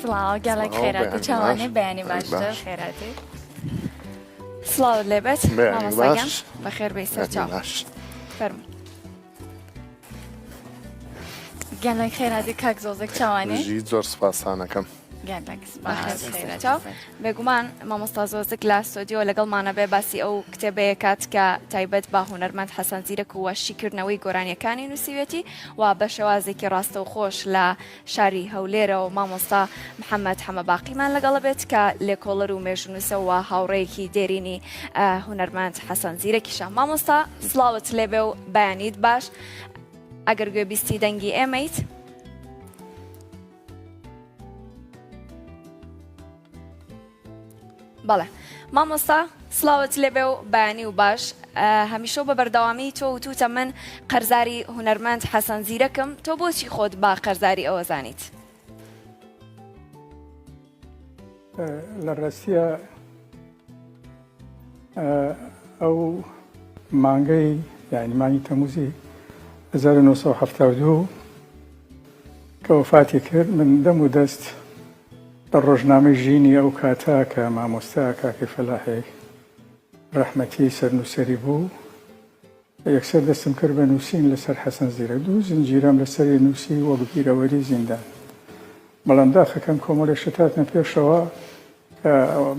سڵاو گەڵێک خێراتی چاوانێ بەیانی باشتر خێراتی سڵاو لێبێت مامۆستاگەم بەخێر بێی سەر چاو فەرموو گەڵێک خێراتی کاک زۆزێک چاوانێ زۆر سوپاسانەکەم بێگومان مامۆستا زۆزێک لە ستۆدیۆ لەگەڵمانە بێ باسی ئەو کتێبەیە کات کە تایبەت بە هونەرمەند حەسەن زیرەک و وەشیکردنەوەی گۆرانیەکانی نووسیوێتی و بە شێوازێکی ڕاستە و خۆش لە شاری هەولێرەوە مامۆستا محەممەد حەمەباقیمان لەگەڵە بێت کە لێکۆڵەر و مێژنووسەوە هاوڕێیەکی دێرینی هونەرمەند حەسەن زیرەکیشە مامۆستا سڵاوت لێبێ و بەیانیت باش ئەگەر گوێبیستی دەنگی ئێمەیت بەڵێ مامۆستا سڵاوت لێبێ و بەیانی و باش هەمیشە بە بەردەوامی تۆ وتوتە من قەرزاری هونەرمەند حەسەن زیرەکم تۆ بۆچی خۆت با قەرزاری ئەوە زانیت لە ڕاستیە ئەو مانگەی یعنی مانگی تەمووزی 1972 کە وفاتی کرد من دەم و دەست بە ڕۆژنامەی ژینی ئەو کاتا کە مامۆستا کاکی فەلاحی ڕەحمەتی سەرنووسەری بوو یەکسەر دەستم کرد بە نووسین لەسەر حەسەن زیرەک دوو زنجیرەم لەسەری نووسی وەک بیرەوەری زیندان بەڵام داخەکەم کۆمەڵی شتاتنە پێشەوە کە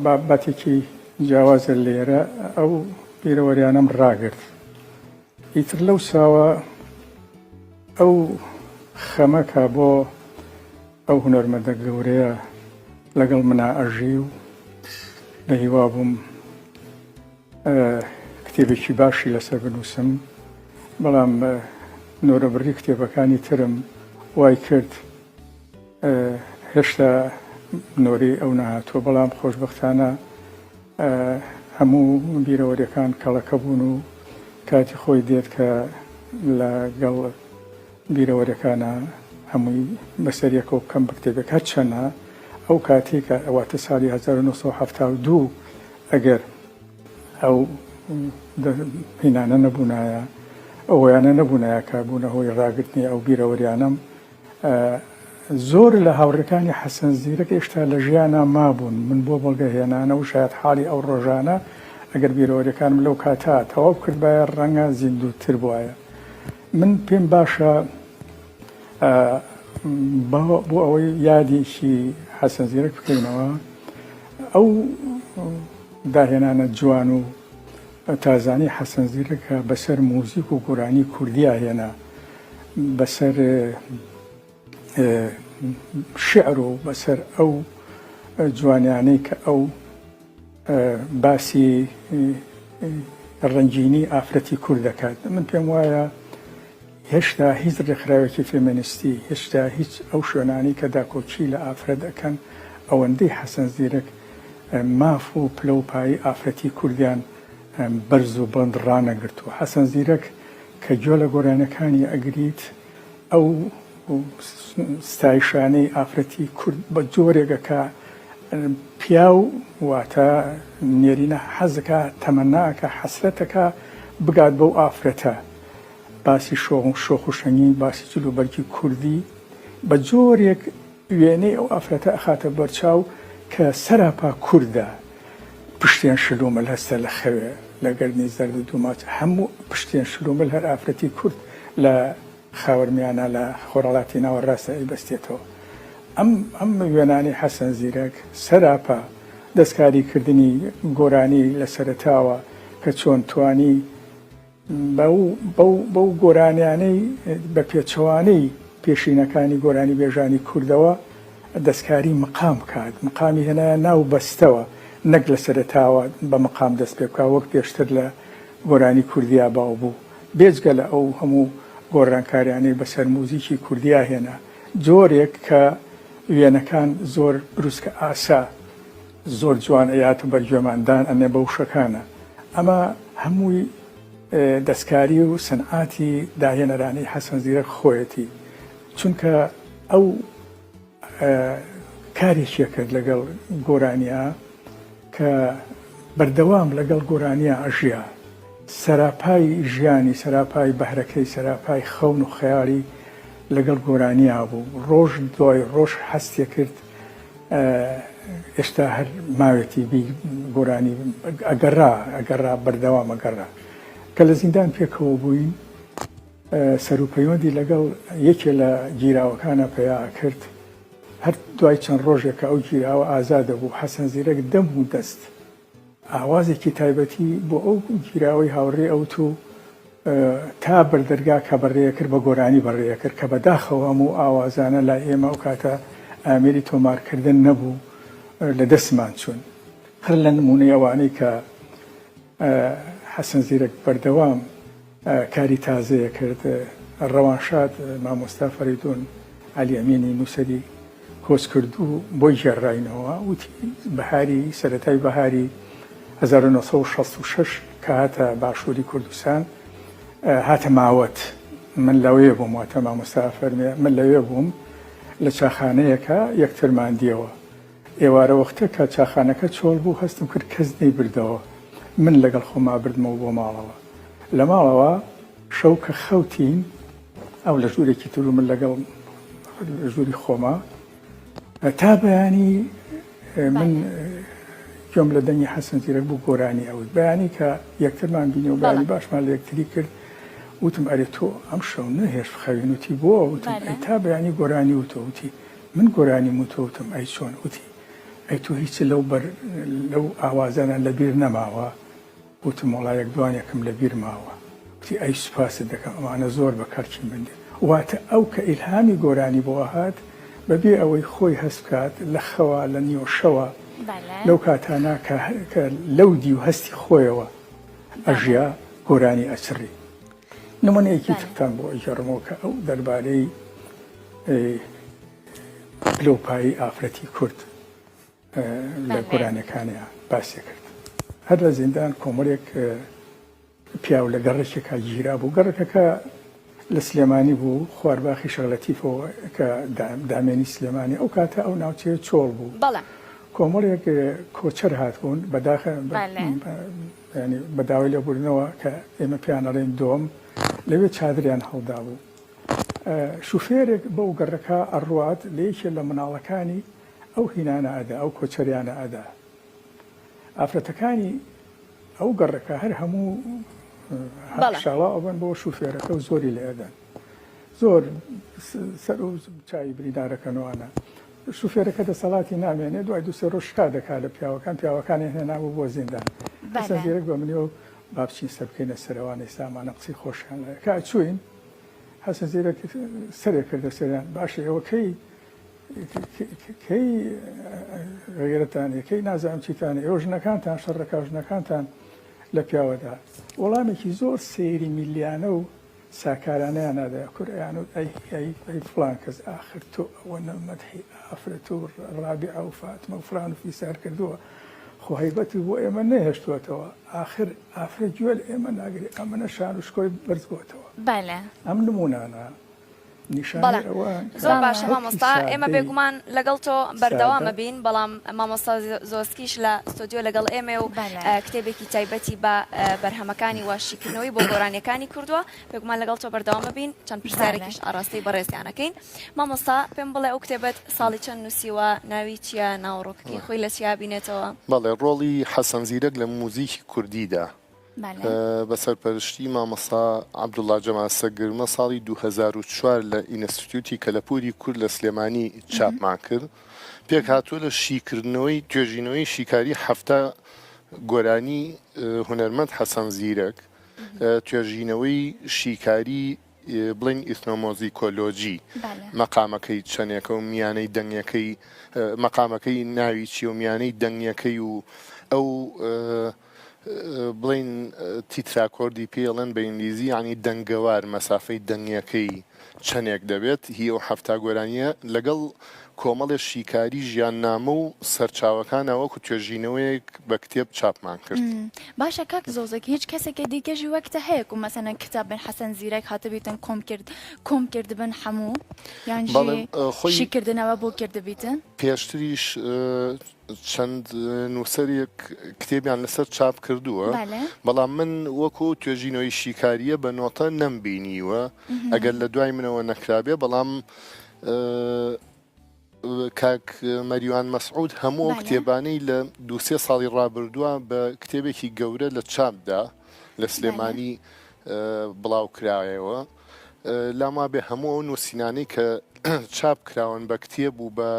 بابەتێکی جیاوازە لێرە ئەو بیرەوەریانم ڕاگرت ئیتر لەو ساوە ئەو خەمەکە بۆ ئەو هونەرمەندە گەورەیە لەگەڵ منا ئەژی و لە هیوا بووم کتێبێکی باشی لەسەر بنووسم بەڵام نۆرەبڕی کتێبەکانی ترم وای کرد هێشتا نۆری ئەو نەهاتووە بەڵام خۆشبەختانە هەموو بیرەوەریەکان کەڵەکە بوون و کاتی خۆی دێت کە لەگەڵ بیرەوەریەکانە هەمووی بەسەریەکە و بکەم بە کتێبێک هەرچەنە ئەو کاتی کە ئەواتە ساڵی 1972 ئەگەر ئەو هینانە نەبوونایە ئەویانە نەبوونایە کە بوونە هۆی ڕاگرتنی ئەو بیرەوەریانم زۆر لە هاوڕەکانی حەسەن زیرەک هێشتا لە ژیانە مابوون من بۆ بەڵگەهێنانە و شاید حاڵی ئەو ڕۆژانە ئەگەر بیرەوەریەکانم لەو کاتا تەواو کرد بایە ڕەنگە زیندووتر بووایە من پێم باشە بۆ ئەوەی یادێکی حەسەن زیرەک بکەینەوە ئەو داهێنانە جوان و تازانی حەسەن زیرەکە بەسەر موزیک و گۆرانی کوردیا هێنا بەسەر شعر و بەسەر ئەو جوانیانەی کە ئەو باسی ڕەنگینی ئافرەتی کورد دەکات من پێم وایە هێشتا هیچ ڕێکخراوێکی فێمینیستی هێشتا هیچ ئەو شوێنانی کە داکۆچی لە ئافرەت دەکەن ئەوەندەی حەسەن زیرەک ماف و پلە و پایی ئافرەتی کوردیان بەرز و بڵند ڕانەگرتووە حەسەن زیرەک کە گوێ لە گۆرانەکانی ئەگریت ئەو ستایشانەی ئافرەتی کورد بە جۆرێکە کە پیا و واتە نێرینە حەزەکە تەمەناکە حەسرەتەکە بگات بەو ئافرەتە باسی شۆخ و شەنگین باسی جلوبەرگی کوردی بە جۆرێک وێنەی ئەو ئافرەتە ئەخاتە بەرچاو کە سەراپا کووردە پشتیان شلومەل هەستە لە خەوێ لە گەرنی زەرد و دوومات هەموو پشتیان شلومەل هەر ئافرەتی کورد لە خاوەرمیانە لە خۆرەڵاتی ناوەڕاستە ئەیبەستێتەوە ئەم وێنانی حەسەن زیرەک سەراپا دەستکاریکردنی گۆرانی لە سەرەتاوە کە چۆن توانی بەو گۆرانیانەی بە پێچەوانەی پێشینەکانی گۆرانی بێژانی کوردەوە دەستکاری مقام کات مقامی هێنایە ناو بەستەوە نەک لە سەرەتاوە بە مقام دەست پێ بکە وەک پێشتر لە گۆرانی کوردیا باو بوو بێجگە لە ئەو هەموو گۆڕانکاریانەی بەسەر موزیکی کوردیا هێنا جۆرێک کە وێنەکان زۆر بروسکە ئاسا زۆر جوان ئەیاتە بەرگوێماندان ئەمێ بەو شەکانە ئەمە هەمووی دەستکاری و سەنعاتی داهێنەرانی حەسەن زیرەک خۆیەتی چونکە ئەو کارێکیە کرد لەگەڵ گۆرانیا کە بەردەوام لەگەڵ گۆرانیا ئەژیا سەراپای ژیانی سەراپای بەهرەکەی سەراپای خەون و خەیاڵی لەگەڵ گۆرانیا بوو ڕۆژ دوای ڕۆژ هەستێ کرد ئێشتا هەر ماوێتی گۆرانی ئەگەڕا بەردەوام ئەگەڕا کە لە زیندان پێکەوە بووین سەروپەیوەندی لەگەڵ یەکێ لە گیراوەکانە پیا کرد هەر دوای چەند ڕۆژێکە ئەو گیراوە ئازادە بوو حەسەن زیرەک دەم و دەست ئاوازێکی تایبەتی بۆ ئەو گیراوەی هاوڕێ ئەوت و تا بەردەرگا کە بەڕێە کرد بە گۆرانی بەڕێە کرد کە بەداخەوە هەموو ئاوازانە لای ئێمە ئەو کاتە ئامێری تۆمارکردن نەبوو لە دەستمان چوون هەر لە نمونەی ئەوانەی کە حەسەن زیرەک بەردەوام کاری تازەیە کرد ڕەوانشاد مامۆستا فەریدون عەلی ئەمینی نووسەری کۆچ کرد و بۆی ژێڕاینەوە وتی بەهاری سەرەتای بەهاری 1966 کە هاتە باشووری کوردستان هاتە ماوەت من لەوەیە بووم واتە مامۆستا فەرمێ من لەوێ بووم لە چاخانەیەکە یەکترمان دیەوە ئێوارە وەختە کە چاخانەکە چۆڵ بوو هەستم کرد کەس نەیبردەوە من لەگەڵ خۆما بردمەوە بۆ ماڵەوە لە ماڵەوە شەو کە خەوتین ئەو لە ژوورێکی تر و من لەگەڵ ژووری خۆما تا بەیانی من گوێم لە دەنگی حەسەن زیرەک بوو گۆرانی ئەوت بەیانی کە یەکترمان بینی و بەیانی باشمان لە یەکتری کرد وتم ئەرێ تۆ ئەم شەو نەهێش بخەوین وتی بۆ وتم ئەی تا بەیانی گۆرانی وتۆ وتی من گۆرانی وتۆوتم ئەی چۆن وتی ئەی تۆ هیچ لەو ئاوازانە لەبیر نەماوە وتم وەڵا یەک دوانێکم لەبیر ماوە وتی ئەی سوپاست دەکەم ئەمانە زۆر بەکارچین بندێ واتە ئەو کە ئیلهامی گۆرانی بۆ هات بەبێ ئەوەی خۆی هەست بکات لە خەوە لە نیوەشەوە لەو کاتانە کە لەو دی و هەستی خۆیەوە ئەژیا گۆرانی ئەچڕی نمونەیەکی ترتان بۆ ئەجێڕمەوە کە ئەو دەربارەی پلۆپایی ئافرەتی کورد لە گۆرانەکانیان باسی کرد هەر لە زیندان کۆمەڵێک پیاو لە گەڕێکێکا گیرا بوو گەڕەکەکە لە سلێمانی بوو خواردباخی شەغلەتیفەوە کە دامێنی سلێمانی ئەو کاتە ئەو ناوچەیە چۆڵ بوو کۆمەڵێک کۆچەر هاتبوون بەداوای لێبوورنەوە کە ئێمە پیانەڵێن دۆم لەوێ چادریان هەڵدا بوو شوفێرێک بەو گەڕەکە ئەڕوات لە یەکێ لە مناڵەکانی ئەو هینانە ئەدا ئەو کۆچەریانە ئەدا ئافرەتەکانی ئەو گەڕەکە هەر هەموو شاڵا ئەوبن بۆ شوفێرەکە و زۆری لێ ئەدەن زۆر سەر و چای بریدارەکەنەوەوانە شوفێرەکە دەسەڵاتی نامێنێ دوای دووسێ ڕۆژ شکا دەکات لە پیاوەکانی هێنابوو بۆ زیندان حەسەن زیرەک بە منیەوە با بچین سەر بکەینە سەرەوانەی سامانە قسەی خۆشیان لە کە چوین حەسەن زیرەک سەرێک کردە سەریان باشە ئێوە کەی غەیرەتانێ کەی نازانم چیتانێ ئێوە ژنەکانتان شەڕەکە ژنەکانتان لە پیاوەدا وەڵامێکی زۆر سەیری میلیانە و ساکارانەیان نادا کورەیان و ئەی فڵان کەس ئاخر تۆ ئەوە نەمەدحی ئافرەت و ڕابعە و فاتمە و فڵان و فیسار کردووە خۆ هەیبەتی بۆ ئێمە نەهێشتووەتەوە ئاخر ئافرەت گوێ لە ئێمە ناگری ئەمەنە شان و شکۆی بەرزبووەتەوە ئەم نمونانە زۆر باشە مامۆستا ئێمە بێگومان لەگەڵ تۆ بەردەوامە بین بەڵام مامۆستا زۆسکیش لە ستۆدیۆ لەگەڵ ئێمە و کتێبێکی تایبەتی بە بەرهەمەکانی واشیکردنەوەی بۆ گۆرانیەکانی کردووە بێگومان لەگەڵ تۆ بەردەوامە بین چەند پرسیارێکیش ئاراستی بەڕێزیانەکەین مامۆستا پێم بڵێ ئەو کتێبەت ساڵی چەند نووسیوە ناوی چیە ناوڕۆکەکەی خۆی لە چیا بینێتەوە بەڵێ ڕۆڵی حەسەن زیرەک لە موزیکی کوردیدا بەسەرپەرشتی مامۆستا عەبدوڵڵا جەمال سەرگرمە ساڵی 2004 لە ئینستیتیوتی کەلەپوری کورد لە سلێمانی چاپمان کرد پێک هاتووە لە شیکردنەوەی توێژینەوەی شیکاری هەفتە گۆرانی هونەرمەند حەسەن زیرەک توێژینەوەی شیکاری بڵین ئیتنۆمۆزیکۆلۆجی مەقامەکەی چەنێکە و میانەی دەنگەکەی مەقامەکەی ناوی چی و میانەی دەنگەکەی و ئەو بڵین تیتراکۆردی پێڵێن بە ئینگلیزی ینی دەنگەوار مەسافەی دەنگەکەی چەندێک دەبێت هی ئەو هەفتە گۆرانیە لەگەڵ کۆمەڵێ شیکاری ژیاننامە و سەرچاوەکانەوەکو توێژینەوەیەک بە کتێب چاپمان کرد باشە کاک زۆزێک هیچ کەسێکی دیکەژی وەکتە هەیە و مەسەنە کتابن حەسەن زیرەک هاتەبیتن کۆم کردبن هەموو یانژی شیکردنەوە بۆ کردبیتن پێشتریش چەند نووسەرێک کتێبیان لەسەر چاپ کردووە بەڵام من وەکو توێژینەوەی شیکاریە بە نۆتە نەمبینیوە ئەگەر لە دوای منەوە نەکرابێ بەڵام کاک مەریوان مەسعود هەموو کتێبانەی لە 2-3 ساڵی ڕابردووە بە کتێبێکی گەورە لە چاپدا لە سلێمانی بڵاو کراوەوە لاما بێ هەموو ئەو نووسینانەی کە چاپ کراون بە کتێب و بە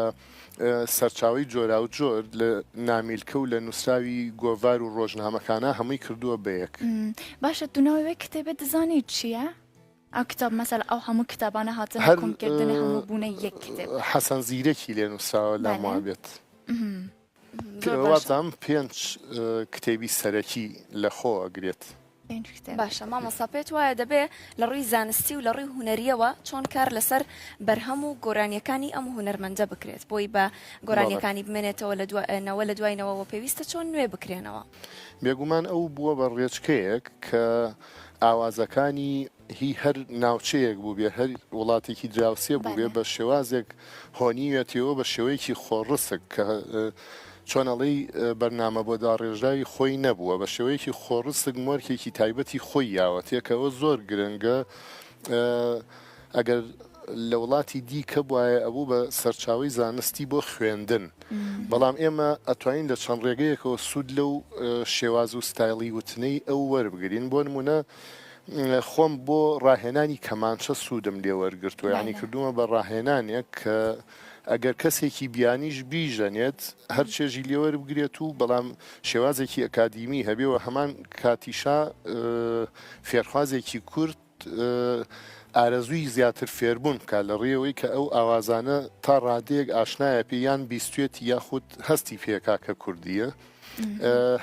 سەرچاوی جۆرا و جۆر لە نامیلکە و لە نووسراوی گۆڤار و ڕۆژنامەکانە هەمووی کردووە بەیەک. باشە دوناوێ کتێبێت دەزانیت چییە؟ ئەو کتاب مەسەلا ئەو هەموو کتابانە هاتن کۆمکردنی هەموو بوونە یەک کتێب. حەسەن زیرەکی لێ نووسراوە لاما بێت. وازام 5 کتێبی سەرەکی لە خۆ ئەگرێت. باشە مامۆستا پێت وایە دەبێ لە ڕووی زانستی و لە ڕووی هوەریەوە چۆن کار لەسەر بەرهەم و گۆرانیەکانی ئەم هوەرمەندە بکرێت بۆی بە گۆرانیەکانی بمێنێتەوە لە دوایینەوە پێویستە چۆن نوێ بکرێنەوە. بێگومان ئەو بووە بە ڕێچکەیەک کە ئاوازەکانی هی هەر ناوچەیەک بوو بێ هەر وڵاتێکی دراوسێ بوو بێ بە شێوازێک هۆنیوێتەوە بە شێوەیەکی خۆڕسک کە چۆنەڵی بەرنامە بۆ داڕێژاوی خۆی نەبووە بە شێوەیەکی خۆڕسک مۆرکێکی تایبەتی خۆی یاوەتێکەوە زۆر گرنگە ئەگەر لە وڵاتی دیکە بواە ئەبوو بە سەرچاوی زانستی بۆ خوێندن بەڵام ئێمە ئەتوانین لە چەند ڕێگەیەکەوە سوود لەو شێواز و ستایلی وتنەی ئەو وەربگرین بۆ نمونە خۆم بۆ ڕاهێنانی کەمانچە سوودم لێ وەرگرتووە یعنی کردومە بە ڕاهێنانێک کە ئەگەر کەسێکی بیانیش بیژەنێت هەر چێژی لێوەر بگرێت و بەڵام شێوازێکی ئەکادیمی هەبێەوە هەمان کاتیشا فێرخوازێکی کورد ئارەزووی زیاتر فێربوون بکە لە ڕێەوەی کە ئەو ئاوازانە تا ڕادەیەک ئاشنایە پێیان بیستوێتی یاخود هەستی پێکا کە کوردیە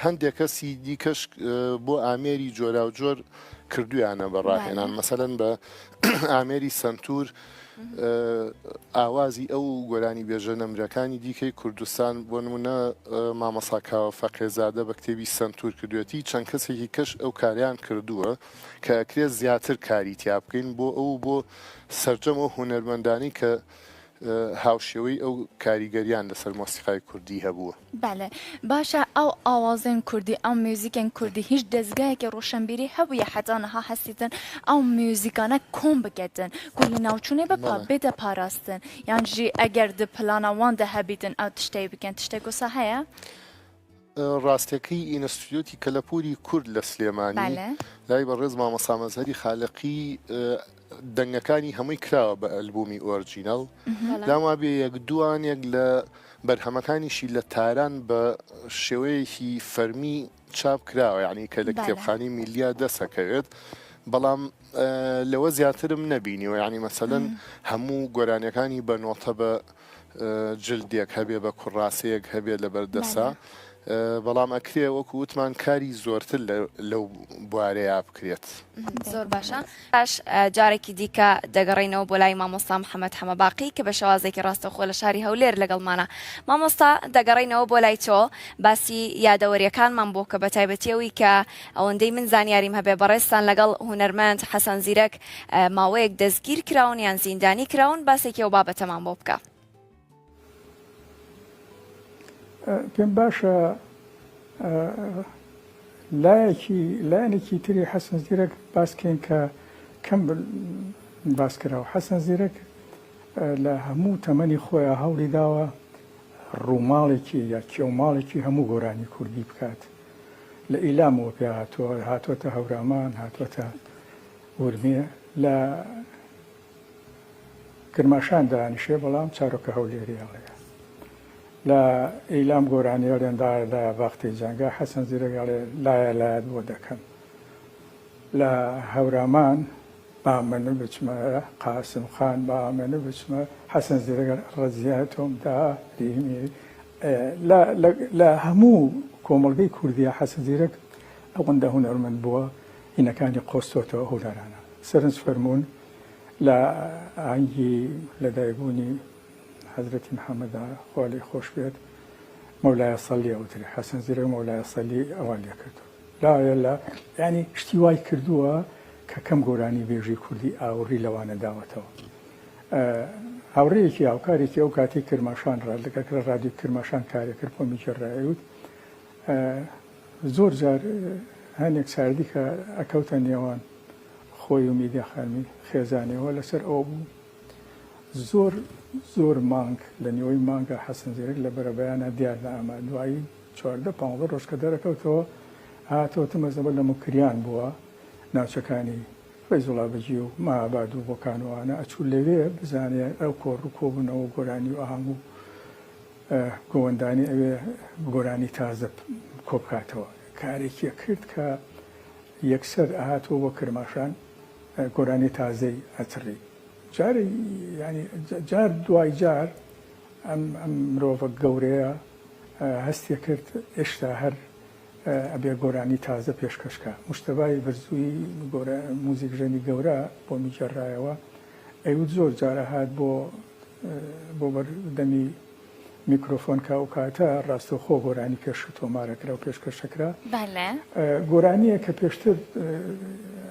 هەندێک کەسی دیکەش بۆ ئامێری جۆرا و جۆر کردویانە بە ڕاهێنان مەسەلەن بە ئامێری سنتور ئاوازی ئەو گۆرانی بێژە نەمرەکانی دیکەی کوردستان بۆ نمونە مامەساکاوە فەقێزادە بە کتێبی سنتور کردوێتی چەند کەسێکی کەش ئەو کاریان کردووە کە ئەکرێت زیاتر کاری تیا بکەین بۆ ئەو بۆ سەرجەم و هونەرمەندانی کە هاوشێوەی ئەو کاریگەریان لەسەر مۆسیقای کوردی هەبووە. بەڵێ باشە ئەو ئاوازên کوردی ئەو میوزیکên کوردی هیچ دەستگایەکی ڕۆشنبیری هەبووە حەتانەها هەستیتن ئەو میوزیکانە کۆم بکەتن کولی ناوچوونێ بەپا بێدە پاراستن یان ژی ئەگەر د پلانەوان دە هەبیتن ئەو تشتەی بکەن تشتێک وسا هەیە؟ ڕاستەکەی ئینستیتوتی کەلەپوری کورد لە سلێمانی لای بەڕێز مامەسا مەزهەری خالقی دەنگەکانی هەمووی کراوە بە ئەلبومی ئۆرجینەڵ لاما بێ یەک دوانێک لە بەرهەمەکانیشی لە تاران بە شێوەیەکی فەرمی چاپ کراوە یعنی کە لە کتێبخانی میلیا دەسەکەوێت بەڵام لەوە زیاترم نەبینیوە یعنی مەسەلەن هەموو گۆرانیەکانی بە نۆتە بە جلدێک هەبێ بە کوڕاسەیەک هەبێ لە بەردەسا بەڵام ئەکرێ وەکو وتمان کاری زۆرتر لەو بوارەیە بکرێت. زۆر باشە باش جارێکی دیکە دەگەڕێنەوە بۆ لای مامۆستا محەممەد حەمەباقی کە بە شێوازێکی ڕاستەخۆ لە شاری هەولێر لەگەڵمانە مامۆستا دەگەڕێنەوە بۆ لای تۆ باسی یادەوەریەکانمان بۆ کە بە تایبەتیەوەی کە ئەوەندەی من زانیاریم هەبێ بەڕێستان لەگەڵ هونەرمەند حەسەن زیرەک ماوەیەک دەستگیر کراون یان زیندانی کراون باسێکی ئەو بابەتەمان بۆ بکە. پێم باشە لایەنێکی تری حەسەن زیرەک باسکەین کە کەم باسکراوە حەسەن زیرەک لە هەموو تەمەنی خۆیان هەوڵی داوە ڕووماڵێکی یا کێوماڵێکی هەموو گۆرانی کوردی بکات لە ئیلامەوە پێ هاتووەتە هەورامان هاتووەتە ورمێ لە کرماشان دانیشێ بەڵام چارۆکە هەولێریاڵەیە لە ئیلام گۆرانیێڵێندا لە باختی جەنگا حەسەن زیرەگەڵێ لایەت بۆ دەکەم لە هەورامان بامەنە بچمە قاسم خان بامەنە بچمە حەسەن زیرەگەڵ ڕەزیاتۆم داریمی لە هەموو کۆمەڵگەی کوردیە حەسەن زیرەک ئەوەندە هونەرمەند بووە هینەکانی قۆستۆتەوە هونەرانە سەرنج فەرمونون لە ئاهەنگی لەدایکبوونی حەزرەتی محەممەدا خوالی خۆش بێت مەولایە سەڵی ئەوتری حەسەن زیرەک مەولایە سەلی ئەوان لێ کردو لایە لە ینی شتی وای کردووە کە کەم گۆرانی بێژی کوردی ئاوڕی لەوانە داوەتەوە هاوڕێیەکی هاوکارێکی ئەو کاتی کرماشان ڕادەکە ڕادیو کرماشان کارێک کرد بۆ میکردڕایوت زۆر جار هەندێک ساردی کە ئەکەوتە نێوان خۆی و میدیا خانمی خێزانەوە لەسەر ئەو بوو زۆر مانگ لە نیوەی مانگە حەسەن زیرەک لە بەرەبەیانە دیار نەئەما دوایی 14-15 ڕۆژ کە دەرەکەوتەوە هاتەوەتە مەزەبە لە مکریان بووە ناوچەکانی فەیزوڵا بەجی و ماباد و بۆکانوانە ئەچوو لەوێ بزانێ ئەو کۆڕووکۆبوونەوە گۆرانی و ئاهەنگ و گۆوەندانی ئەوێ گۆرانی تازە کۆبکاتەوە کارێکیە کرد کە یەکسەر ئاهاتەوە بۆ کرماشان گۆرانی تازەی ئەچڕی جارێ ینی جار دوای جار ئەم مرۆڤە گەورەیە هەستی کرد هێشتا هەر ئەبێ گۆرانی تازە پێشکەشکە مشتەبای بەرزووی موزیک ژەنی گەورە بۆ میجێڕایەوە ئەیوت زۆر جارە هات بۆ بەردەمی میکرۆفۆن کا و کاتە ڕاستەوخۆ گۆرانی پێش تۆمارەکرا و پێشکەشەکرا گۆرانیە کە پێشتر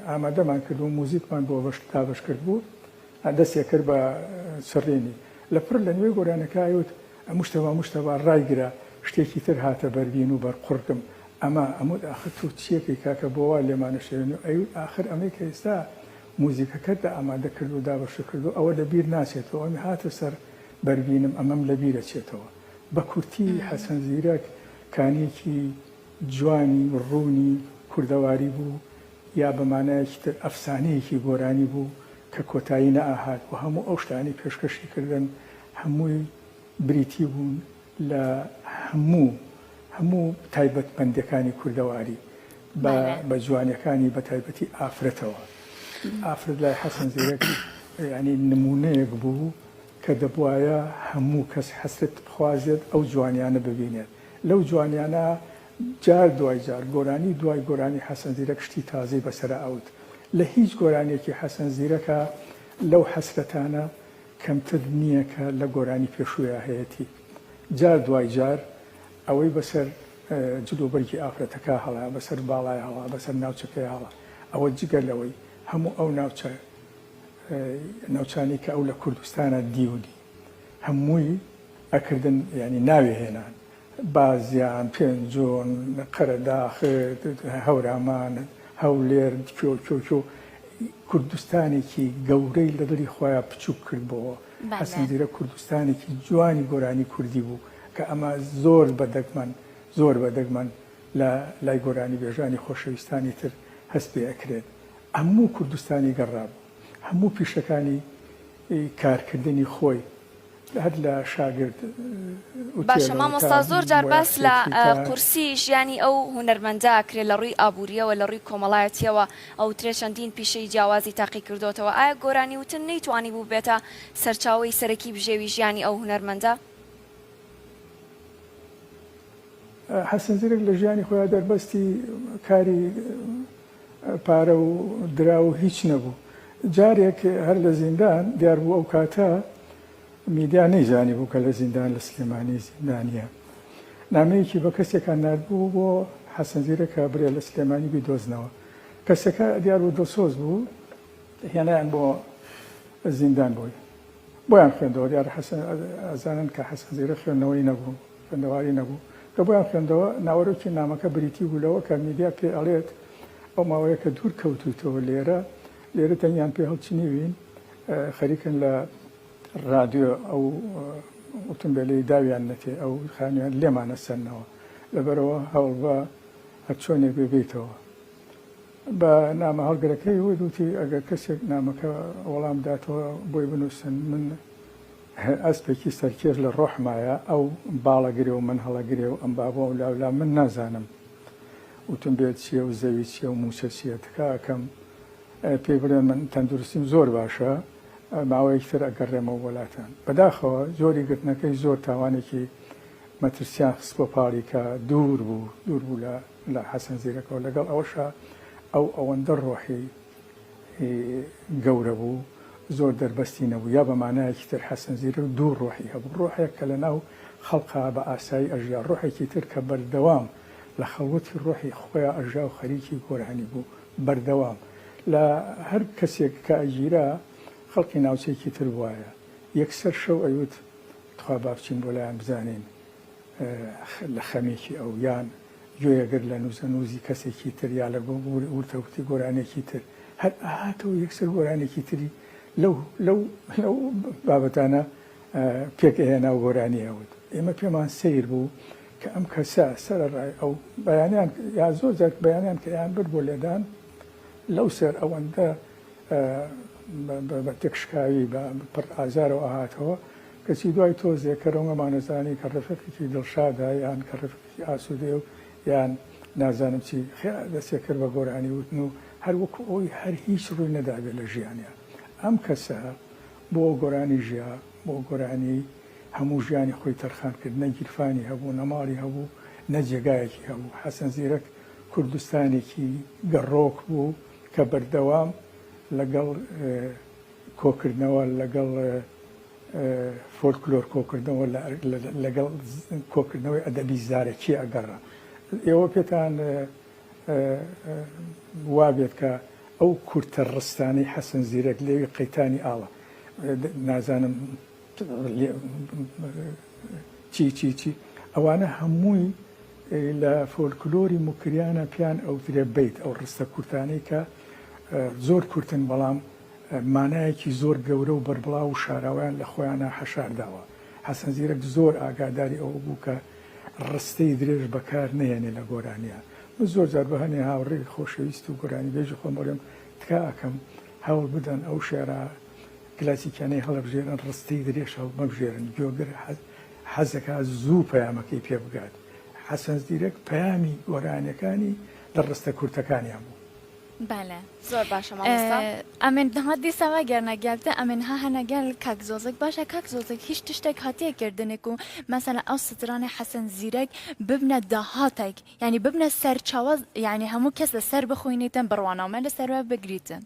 ئامادەمان کرد و موزیکمان بۆ دابش کرد بوو دەستێ کرد بە سڕێنی لە پڕ لە نوێی گۆرانەکە ئەیوت مشتەبا ڕایگرە شتێکی تر هاتە بەربین و بەرقڕکم ئەمە ئەمود ئاخر تو چیەکەی کاکە بۆوا لێمانە شێن و ئەیوت ئاخر ئەمەی کە ئێستا موزیکەکەت دە ئامادە کرد و دابەشە کرد و ئەوە لەبیر ناچێتەوە ئەمە هاتە سەر بەربینم ئەمەم لەبیرە چێتەوە بە کورتی حەسەن زیرەک کانێکی جوانی ڕوونی کوردەواری بوو یا بەمانایەکی تر ئەفسانەیەکی گۆرانی بوو کە کۆتایی نەئاهات و هەموو ئەو شتانی پێشکەشی کردن هەمووی بریتی بوون لە هەموو تایبەتمەندەکانی کوردەواری بە جوانیەکانی بە تایبەتی ئافرەتەوە ئافرەت لای حەسەن زیرەک ینی نمونەیەک بوو کە دەبوایە هەموو کەس حەسرت بخوازێت ئەو جوانیانە ببینێت لەو جوانیانە جار دوای جار گۆرانی دوای گۆرانی حەسەن زیرەک شتی تازەی بەسەر ئەوت لە هیچ گۆرانێکی حەسەن زیرەکە لەو حەسرەتانە کەمتر نییە کە لە گۆرانی پێشوویە هەیەی جار دوای جار ئەوەی بەسەر جلوبەرگی ئافرەتەکە هەڵا بەسەر باڵای هەڵا بەسەر ناوچەکەی هەڵا ئەوە جگەر لەوەی هەموو ئەو ناوچانی کە ئەو لە کوردستانە دیودی هەمووی ئەکردن ینی ناوێ هێنان بازیان پێنجۆن قەرەداخت هەورامان هەولێر کۆ کوردستانێکی گەورەی لە دڵی خۆیان بچووک کردبەوە حەسەن زیرە کوردستانێکی جوانی گۆرانی کوردی بوو کە ئەمە زۆر بەدەگمەن لە لای گۆرانی بێژانی خۆشەویستانی تر هەست پێ ئەکرێت هەموو کوردستانی گەڕابوو هەموو پیشەکانی کارکردنی خۆی هەر لە شاگرد باشە مامۆستا زۆر جار باس لە قورسی ژیانی ئەو هونەرمەندە کرێت لە ڕووی ئابوووریەوە لە ڕووی کۆمەڵایەتیەوە ئەو ترێ چەندین پیشەی جیاوازی تاقی کردوتەوە ئایا گۆرانی وتن نەیتوانی بوو بێتە سەرچاوەی سەرەکی بژێوی ژیانی ئەو هونەرمەندە؟ حەسەن زیرەک لە ژیانی خۆیان دەربەستی کاری پارە و درا و هیچ نەبوو جارێک هەر لە زیندان دیار بوو ئەو کاتە میدیا نەیزانی بوو کە لە زیندان لە سلێمانی زیندانیە نامەیەکی بە کەسێکان نردبوو بۆ حەسەن زیرەکە برێ لە سلێمانی بیدۆزنەوە کەسەکە دیار بوو دڵسۆز بوو هێنایان بۆ زیندان بووی بۆیان خوێندەوە دیار ئەزانن کە حەسەن زیرە خوێندنەوەی نەبوو خوێندەواری نەبوو کە بۆیان خوێندەوە ناوەڕۆکی نامەکە بریتی بوولەوە کە میدیا پێ ئەڵێت ئەو ماوەیە کە دوور کەوتوتەوە لێرە تەنیان پێ هەڵچنیوین خەریکن لە ڕادیۆ ئەو ئۆتۆمبیلەی داویان نەتێ ئەو خانویان لێمانە سەرنەوە لەبەرەوە هەوڵ بە هەر چۆنێک بێتەوە بە نامە هەڵگرەکەی وتی ئەگەر کەسێک نامەکە وەڵام داتەوە بۆی بنووسن من ئەسپێکی سەرکێش لە ڕۆحمایە ئەو باڵەگرێ و من هەڵەگرێ و ئەم بابە و لاولا من نازانم ئۆتۆمبیل چییە و زەوی چییە و موچە چییە تکاکەم پێی بڵێن من تەندروستیم زۆر باشە ماوەیەکتر ئەگەڕێمەوە وڵاتان بەداخەوە زۆری گرتنەکەی زۆر تاوانێکی مەترسیان خست بۆ پاڵی کە دوور بوو لە حەسەن زیرەکەەوە لەگەڵ ئەوەشە ئەوەندە ڕۆحی گەورە بوو زۆر دەربەستی نەبوو یا بەمانایەکی تر حەسەن زیرە دوو ڕۆحی هەبوو ڕۆحێک کە لە ناو خەڵقا بە ئاسایی ئەژیا ڕۆحێکی تر کە بەردەوام لە خەڵوەتی ڕۆحی خۆیان ئەژیا و خەریکی گۆرانی بوو بەردەوام لە هەر کەسێک کە ئەگیرا خەڵکی ناوچەیەکی تر وایە یەکسەر شەو ئەیوت تخوا بابچین بۆ لایەن بزانین لە خەمێکی ئەو یان گوێیەگەر لە نووزەنووزی کەسێکی تر یا لە ورتەوتی گۆرانێکی تر هەر ئاهاتەوە یەکسەر گۆرانێکی تری لەو بابەتانە پێک هێنا و گۆرانیەوت ئێمە پێمان سیر بوو کە ئەم کەسە سەرڕای ئەو بەیانیان یا زۆر جار بەیانیان کە یان برد بۆ لێدان لەو سەر ئەوەندە بە تێکشکاوی بە پڕ ئازارەوە ئاهاتەوە کەچی دوای تۆزێکە ڕۆنگەمانەزانی کە ڕفەقێکی دڵشادا یان کە ڕفەقێکی ئاسوودێ و یان نازانم چی دەستێ کرد بە گۆرانی وتن و هەر وەکو ئەوی هەر هیچ ڕووی نەدابێت لە ژیانیان ئەم کەسە بۆ گۆرانی ژیا بۆ گۆرانی هەموو ژیانی خۆی تەرخان کرد نەگیرفانی هەبوو نەماڵی هەبوو نەجێگایەکی هەبوو حەسەن زیرەک کوردستانێکی گەڕۆک بوو کە بەردەوام لەگەڵ کۆکردنەوە لەگەڵ فۆلکلۆر کۆکردنەوە لەگەڵ کۆکردنەوەی ئەدەبی زارێکی ئەگەڕا ئێوە پێتان وابێت کە ئەو کورتە ڕستانی حەسەن زیرەک لێوی قەیتانی ئاڵە نازانم چی ئەوانە هەمووی لە فۆلکلۆری موکریانە پیان ئەوترێ بیت ئەو ڕستە کورتانەی کە زۆر کورتن بەڵام مانایەکی زۆر گەورە و بەربڵاو و شاراویان لە خۆیانە حەشارداوە حەسەن زیرەک زۆر ئاگاداری ئەوە بوو کە ڕستەی درێژ بەکار نێنێ لە گۆرانیان زۆر جار بە هەنێ هاوڕێی خۆشەویست و گۆرانی بێژی خۆم بەڵێم تکا ئەەکەم هەوڵ بدەن ئەو شێرە کلاسیکانەی هەڵەبژێرن ڕستەی درێژ هەڵ مەبژێرن گوێگر حەزەکە زوو پەیامەکەی پێ بگات حەسەن زیرەک پەیامی گۆرانیەکانی لە ڕستە کورتەکانیان بوو بله زۆر باشە مامۆستا ئەمن ها دیساوا گەرنەگەلتە ئەمن ها هەنەگەل کاک زۆزێک باشە کاک زۆزێک هیچ تشتێک هاتیە کردنێک و مەسەلا ئەو سترانە حەسەن زیرەک ببنە داهاتێک یعنی ببنە سەرچاوە یعنی هەموو کەس لە سەر بخوێنیتن بڕوانامە لە سەرەوە بگریتن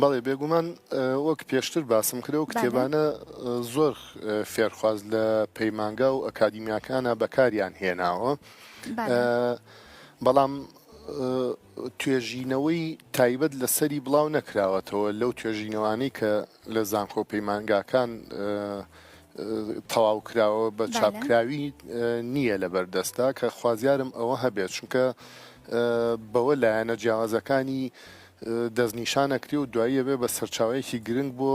بەڵێ بێگومان وەک پێشتر باسم کرد و کتێبانە زۆر فێرخواز لە پەیمانگا و ئەکادیمیاکانە بەکاریان هێناوە بەڵام توێژینەوەی تایبەت لەسەری بڵاو نەکراوەتەوە لەو توێژینەوانەی کە لە زانکۆ پەیمانگاکان تەواو کراوە بە چاپکراوی نییە لە بەردەستا کە خوازیارم ئەوە هەبێت چونکە بەوە لایەنە جیاوازەکانی دەستنیشانەکری و دواییە بێ بە سەرچاوەیەکی گرنگ بۆ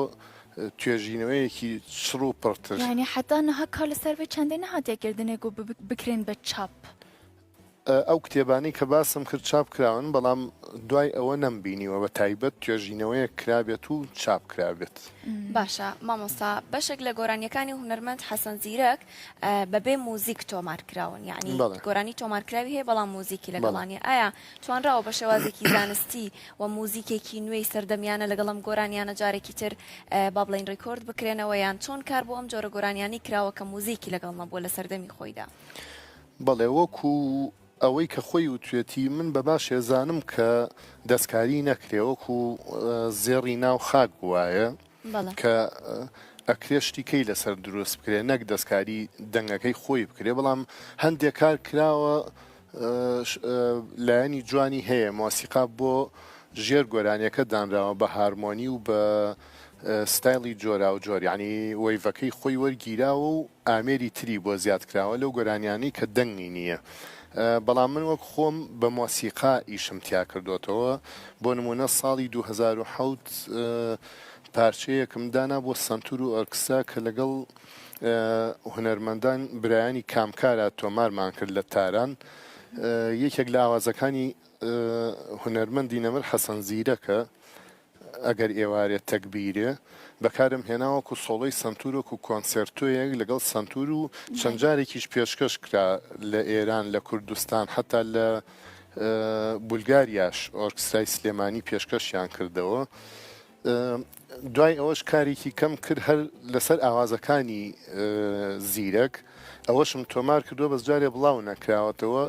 توێژینەوەیەکی چڕ و پڕتر یعنی حتا نەها کار لەسەر بێ چەندێ نەهاتێکردنێک و بکرێن بە چاپ ئەو کتێبانی کە باسم کرد چاپ کراون بەڵام دوای ئەوە نەمبینیوە بە تایبەت توێژینەوەیە کرابێت و چاپ کرابێت باشە مامۆستا بەشێک لە گۆرانیەکانی هونەرمەند حەسەن زیرەک بەبێ موزیک تۆمار کراون یعنی گۆرانی تۆمارکراوی هەیە بەڵام موزیکی لەگەڵانی ئایا توانراوە بە شێوازێکی زانستی و موزیکێکی نوێی سەردەمیانە لەگەڵم گۆرانیانە جارێکی تر با بڵین ڕیکۆرد بکرێنەوە یان چۆن کار بۆ ئەم جۆرە گۆرانیانی کراوە کە موزیکی لەگەڵمە بۆ لە سەردەمی خۆیدا بەڵێ وەکو ئەوەی کە خۆی وتوێتی من بە باش ێزانم کە دەستکاری نەکرێوەکو زێڕی ناو خاک وایە کە ئەکرێشتیکەی لەسەر دروست بکرێ نەک دەستکاری دەنگەکەی خۆی بکرێ بەڵام هەندێک کار کراوە لایەنی جوانی هەیە مۆسیقا بۆ ژێر گۆرانیەکە دانراوە بە هارمۆنی و بە ستایلی جۆرا و جۆر یعنی وەیڤەکەی خۆی وەرگیراوە و ئامێری تری بۆ زیاد کراوە لەو گۆرانیانی کە دەنگی نییە بەڵام من وەک خۆم بە مۆسیقا ئیشم تیا کردوتەوە بۆ نمونە ساڵی 2007 پارچەیەکم دانا بۆ سنتور و ئۆرکسترا کە لەگەڵ هونەرمەندان برایانی کامکارە تۆمارمان کرد لە تاران یەکێک لە ئاوازەکانی هونەرمەندی نەمر حەسەن زیرەکە ئەگەر ئێوارێت تەکبیرێ بەکارم هێناوەکو سۆڵەی سنتورۆک و کۆنسێرتۆیەک لەگەڵ سنتور و چەند جارێکیش پێشکەش کرا لە ئێران لە کوردستان حتا لە بولگاریاش ئۆرکسترای سلێمانی پێشکەشیان کردەوە دوای ئەوەش کارێکی کەم کرد هەر لەسەر ئاوازەکانی زیرەک ئەوەشم تۆمار کردووە بەس جارێ بڵاو نەکراوەتەوە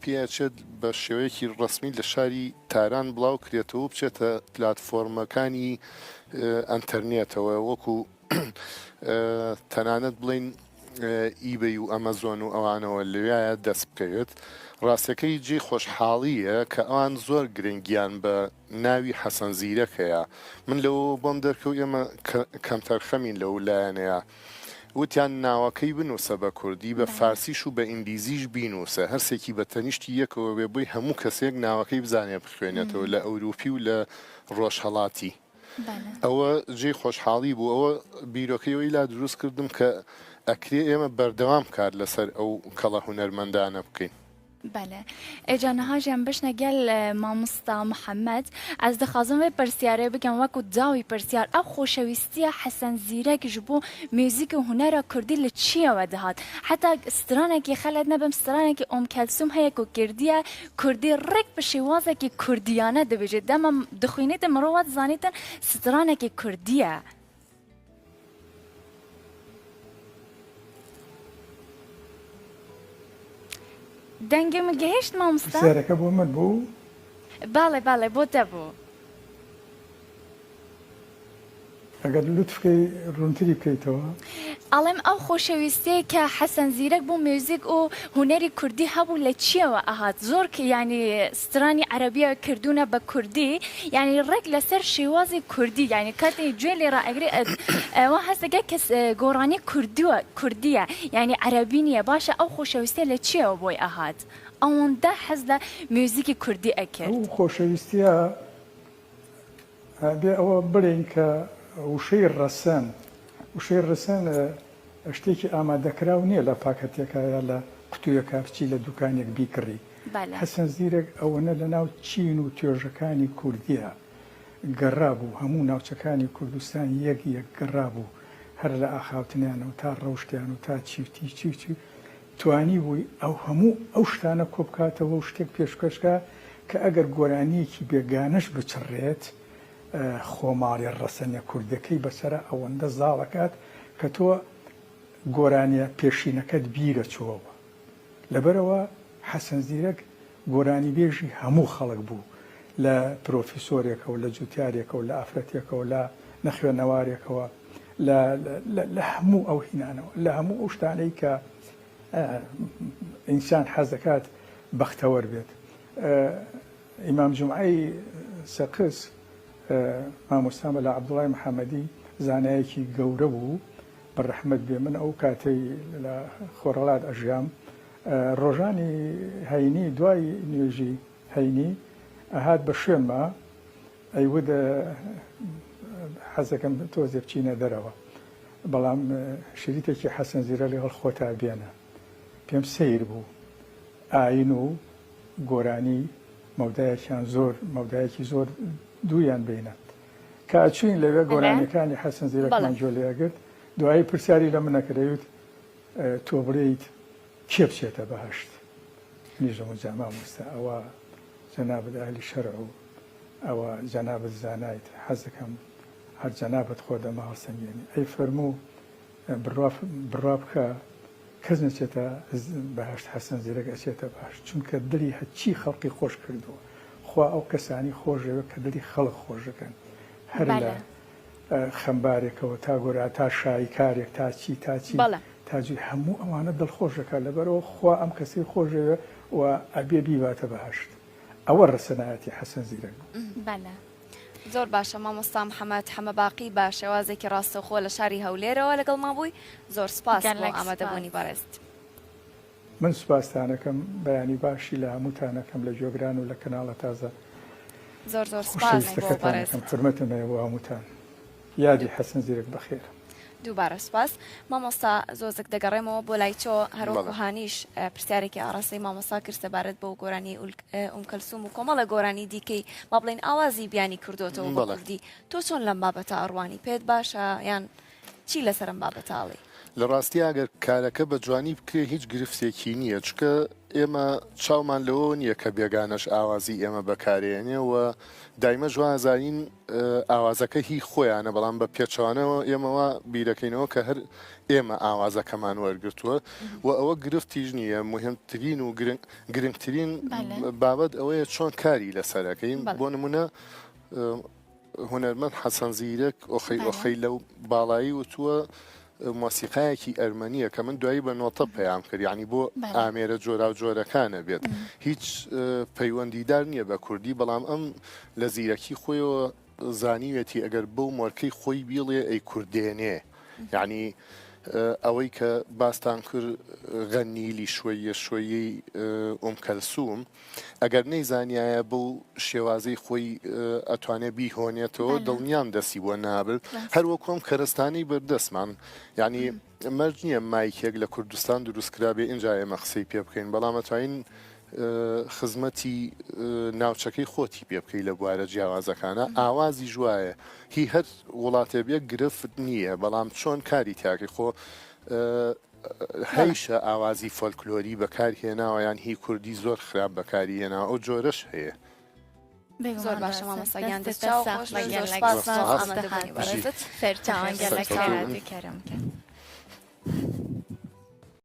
پێچێت بە شێوەیەکی ڕسمی لە شاری تاران بڵاو کرێتەوە بچێتە پلاتفۆرمەکانی ئەنتەرنێتەوە وەکو تەنانەت بڵین ئیبەی و ئەمەزۆن و ئەوانەوە لەوایە دەست بکەوێت ڕاستەکەی جێ خۆشحاڵیە کە ئەوان زۆر گرنگیان بە ناوی حەسەن زیرەکەیە من لەوە بۆم دەرکەوت ئێمە کەمتەرخەمین لەو لایەنەیە وتیان ناوەکەی بنووسە بە کوردی بە فارسیش و بە ئینگلیزیش بینووسە هەرسێکی بە تەنیشتی یەکەوە بێ بۆی هەموو کەسێک ناوەکەی بزانێ بخوێنێتەوە لە ئەوروپی و لە ڕۆژهەڵاتی ئەوە جێ خۆشحاڵی بوو ئەوە بیرۆکەیەوەی لا دروست کردم کە ئەکرێ ئێمە بەردەوام کار لەسەر ئەو کەڵە هونەرمەندانە بکەین. بله اجانها جنب بشن گل مامستا محمد از دخوازم و پرسیاره بگم وکو داوی پرسیار او خوشویستی حسن زیرک جبو موزیک و هنر کردی لچیه و دهات حتی استرانه که خلد نبم استرانه که کلثوم هیا کو کردیه کردی رک بشوازه که کردیانه دبیجه دم دخوینیت مروات زانیتن استرانه که کردیه دنگم گهشت مامستا؟ سرکه بو من بو؟ بله بوده بو اگر لطف که رونتری بکیتوا علم او خوشویستی که حسن زیرک بو موزیک و هنری کردی هبو لچیه و اهات زور که یعنی استرانی عربیه کردونه با کردی یعنی رک لسر شوازی کردی یعنی کتی جولی را اگری و هست که کس گورانی کردیه یعنی عربی نیه باشه او خوشویستی لچیه و بوی اهات اون ده حزل موزیک کردی اکرد او خوشویستی ها او برین که وشەی ڕەسەن شتێکی ئامادەکراو نییە لە پاکەتێکە یا لە قوتوویەکە بچی لە دوکانێک بیکڕی حەسەن زیرەک ئەوەنە لە ناو چین و توێژەکانی کوردیە گەڕا بوو هەموو ناوچەکانی کوردستان یەک گەڕا بوو هەر لە ئاخاوتنیانەوە تا ڕەوشتیان و تا چی توانی بووی ئەو هەموو ئەو شتانە کۆبکاتەوە و شتێک پێشکەشکە کە ئەگەر گۆرانیەکی بێگانەش بچڕێت خۆماڵی ڕەسەنە کوردەکەی بەسەرە ئەوەندە زاڵەکات کە تۆ گۆرانیە پێشینەکەت بیرە چۆوە لەبەرەوە حەسەن زیرەک گۆرانی بێژی هەموو خەڵک بوو لە پرۆفیسۆرێکەوە لە جوتیارێکەوە لە ئافرەتێکەوە لە نەخوێنەوارێکەوە لە هەموو ئەو هینانەوە لە هەموو ئەو شتانەی کە ئینسان حەز دەکات بەختەوەر بێت ئیمام جومعەی سەقس مامۆستامە لە عەبدوڵای محەممەدی زانایەکی گەورە بوو بەڕەحمەت بێ من ئەو کاتەی لە خۆرەڵات ئەژیام ڕۆژانی هەینی دوای نوێژی هەینی ئەهات بە شوێنمە ئەیودە حەزەکەم تۆزێ بچینە دەرەوە بەڵام شریتێکی حەسەن زیرە لەگەڵ خۆتا بێنە پێم سەیر بوو ئاین و گۆرانی مەودایەکی زۆر دوویان بینە کە ئەچوین لەوێ گۆرانیەکانی حەسەن زیرەکمان جۆ لێگرت دوایی پرسیاری لە منەکە دەیوت تۆ بڵێیت کێ بچێتە بەهەشت نیژەم و جاما مۆستا ئەوە جەنابەت ئاهلی شەرع و ئەوە جەنابەت زانایت حەز دەکەم هەر جەنابەت خۆ دەما هەڵسەنگێنی ئەی فەرموو بڕوا بکە کەس نەچێتە بەهەشت حەسەن زیرەک ئەچێتە بەهەشت چونکە دڵی هەچی خەڵقی خۆش کردووە خوا ئەو کەسانی خۆشەوە کە دڵی خەڵق خۆش دەکەن هەر لە خەمبارێکەوە تا گۆرا تا شایکارێک تا چی تاجی هەموو ئەوانە دڵخۆش دەکات لەبەرەوە خوا ئەم کەسی خۆشەوە و ئەبێ بیباتە بەهەشت ئەوە ڕەسەنایەتی حەسەن زیرەک زۆر باشە مامۆستا محەممەد حەمە باقی بە شێوازێکی ڕاستەوخۆ لە شاری هەولێرەوە لەگەڵ مابووی زۆر سپاس بۆ ئامادەبوونی بەڕێست من سوپاسانەکەم بەیانی باشی لە هەمووتانەکەم لە جۆگران و لە کەناڵە تازە زۆر سپاس بۆ بەڕێست حرمەتم بۆ هەمووتان یادی حەسەن زیرەک بەخێر دووبارە سپاس مامۆستا زۆزێک دەگەڕێمەوە بۆ لای تۆ هەروەکو هانیش پرسیارێکی ئاڕاستی مامۆستا کرد سەبارەت بۆ گۆرانی کەلسوم و کۆمەڵە گۆرانی دیکەی با بڵێن ئاوازی بیانی کردوتەوە بۆ کوردی تۆ چۆن لەم بابەتە ئەڕوانی پێت باشە یان چی لەسەرم بابەتاڵی لە ڕاستی ئەگەر کارەکە بە جوانی بکرێ هیچ گرفتێکی نییە چکە ئێمە چاومان لەوە نییە کە بێگانەش ئاوازی ئێمە بەکارێنێەوە دایمە جوانزانین ئاوازەکە هی خۆیانە بەڵام بە پێچوانەوە ئێمەوە بیرەکەینەوە کە هەر ئێمە ئاوازەکەمان وەرگرتووە و ئەوە گرفتیش نییە مهمترین و گرنگترین بابەت ئەوەیە چۆن کاری لەسەرەکەین بۆ نمونە هونەرمەند حەسەن زیرەک ئۆخەی لەو باڵایی وتووە مۆسیقایەکی ئەرمەنیە کە من دوایی بە نۆتە پەیام کرد یعنی بۆ ئامێرە جۆرا و جۆرەکانە بێت هیچ پەیوەندیدار نییە بە کوردی بەڵام ئەم لە زیرەکی خۆیەوە زانیوێتی ئەگەر بەو مۆرکەی خۆی بیڵێ ئەی کوردێنێ یعنی ئەوەی کە باستان کرد غەنیلی شوەیەی کەلسوم ئەگەر نەیزانایە بەو شێوازەی خۆی ئەتوانێت بیهۆنێتەوە دڵنیام دەسی بۆ نابل هەروە کۆم کەرستانی بەردەستمان یعنی مەرج نییە مایکێک لە کوردستان دروستکرابێ ئینجا ئێمە قسەی پێ بکەین بەڵام ئەتوانین خزمەتی ناوچەکەی خۆتی پێ بکەی لە بوارە جیاوازەکانە ئاوازی ژوایە هی هەر وڵاتێ بێ گرفت نییە بەڵام چۆن کاری تاکەی خۆ هەیشە ئاوازی فۆلکلۆری بەکارهێناوە یان هی کوردی زۆر خراپ بەکاری هێنا ئەو جۆرەش هەیە زۆر باشە مامۆستاگیان سەرچاوان گەلەکە کارم کرد